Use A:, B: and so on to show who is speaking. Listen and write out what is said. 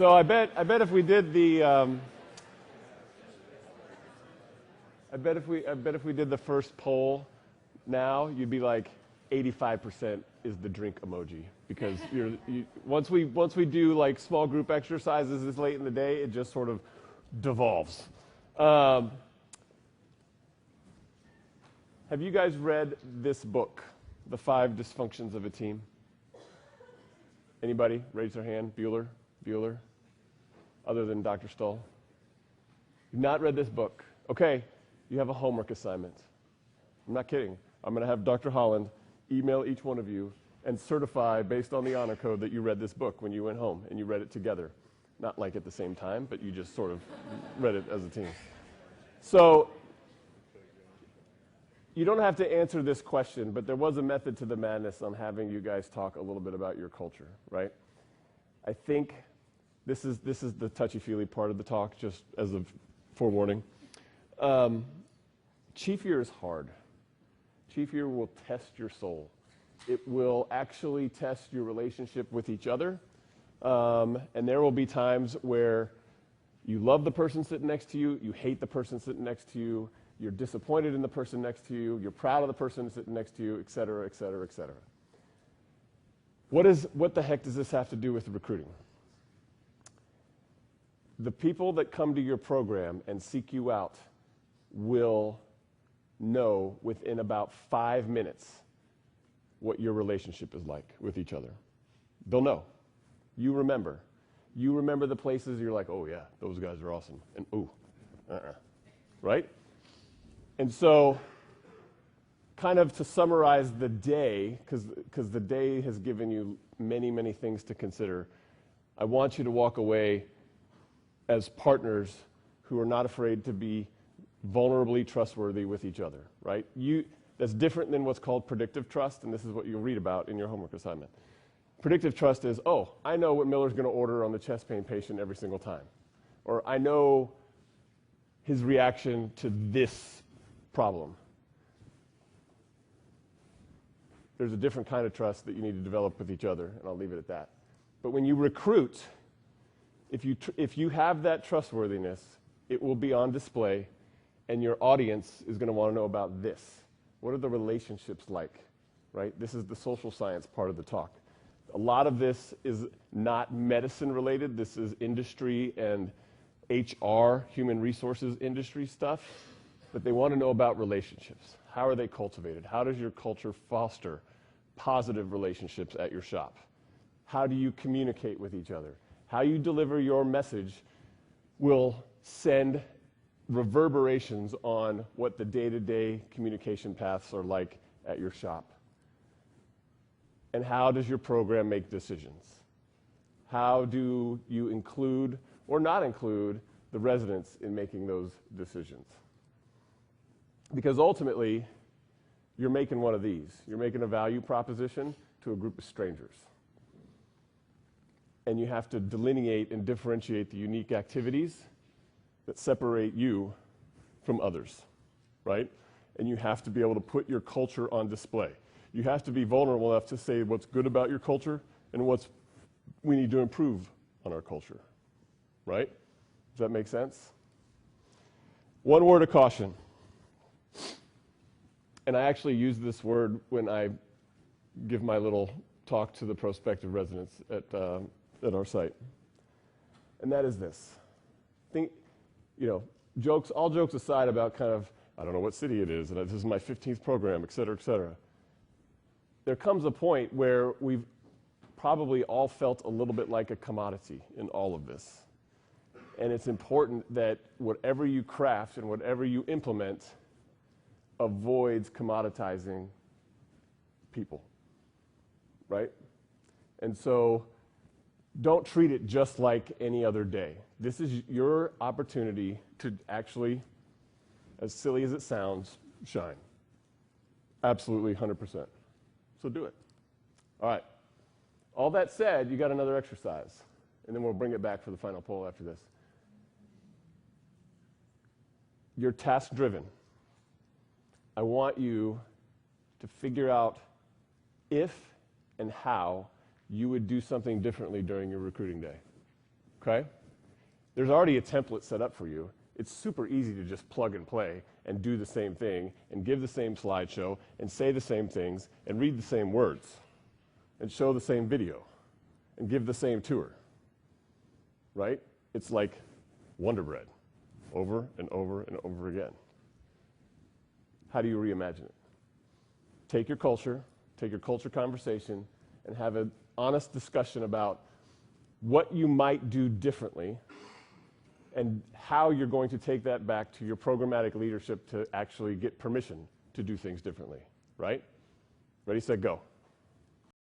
A: So I bet if we did the I bet if we did the first poll now, you'd be like 85% is the drink emoji, because once we do like small group exercises this late in the day, it just sort of devolves. Have you guys read this book, The 5 Dysfunctions of a Team? Anybody? Raise their hand. Bueller? Other than Dr. Stoll? You've not read this book. Okay, you have a homework assignment. I'm not kidding. I'm going to have Dr. Holland email each one of you and certify based on the honor code that you read this book when you went home and you read it together. Not like at the same time, but you just sort of read it as a team. So you don't have to answer this question, but there was a method to the madness on having you guys talk a little bit about your culture, right? I think this is the touchy-feely part of the talk, just as a forewarning. Chief year is hard. Chief year will test your soul. It will actually test your relationship with each other. And there will be times where you love the person sitting next to you, you hate the person sitting next to you, you're disappointed in the person next to you, you're proud of the person sitting next to you, et cetera, et cetera, et cetera. What the heck does this have to do with recruiting? The people that come to your program and seek you out will know within about 5 minutes what your relationship is like with each other. They'll know. You remember. You remember the places you're like, oh yeah, those guys are awesome. And ooh, right? And so, kind of to summarize the day, because the day has given you many, many things to consider, I want you to walk away as partners who are not afraid to be vulnerably trustworthy with each other, right? That's different than what's called predictive trust, and this is what you'll read about in your homework assignment. Predictive trust is, oh, I know what Miller's going to order on the chest pain patient every single time. Or I know his reaction to this problem. There's a different kind of trust that you need to develop with each other, and I'll leave it at that. But when you recruit, if you have that trustworthiness, it will be on display, and your audience is going to want to know about this. What are the relationships like, right? This is the social science part of the talk. A lot of this is not medicine related. This is industry and HR, human resources industry stuff. But they want to know about relationships. How are they cultivated? How does your culture foster positive relationships at your shop? How do you communicate with each other? How you deliver your message will send reverberations on what the day-to-day communication paths are like at your shop. And how does your program make decisions? How do you include or not include the residents in making those decisions? Because ultimately, you're making one of these. You're making a value proposition to a group of strangers. And you have to delineate and differentiate the unique activities that separate you from others, right? And you have to be able to put your culture on display. You have to be vulnerable enough to say what's good about your culture and what's we need to improve on our culture, right? Does that make sense? One word of caution. And I actually use this word when I give my little talk to the prospective residents at our site. And that is this. All jokes aside about kind of, I don't know what city it is, and this is my 15th program, et cetera, et cetera. There comes a point where we've probably all felt a little bit like a commodity in all of this. And it's important that whatever you craft and whatever you implement avoids commoditizing people, right? And so don't treat it just like any other day. This is your opportunity to actually, as silly as it sounds, shine. Absolutely, 100%. So do it. All right. All that said, you got another exercise, and then we'll bring it back for the final poll after this. You're task-driven. I want you to figure out if and how you would do something differently during your recruiting day. okay? There's already a template set up for you. It's super easy to just plug and play and do the same thing and give the same slideshow and say the same things and read the same words and show the same video and give the same tour, right? It's like Wonder Bread over and over and over again. How do you reimagine it? Take your culture conversation, and have an honest discussion about what you might do differently and how you're going to take that back to your programmatic leadership to actually get permission to do things differently, right? Ready, set, go.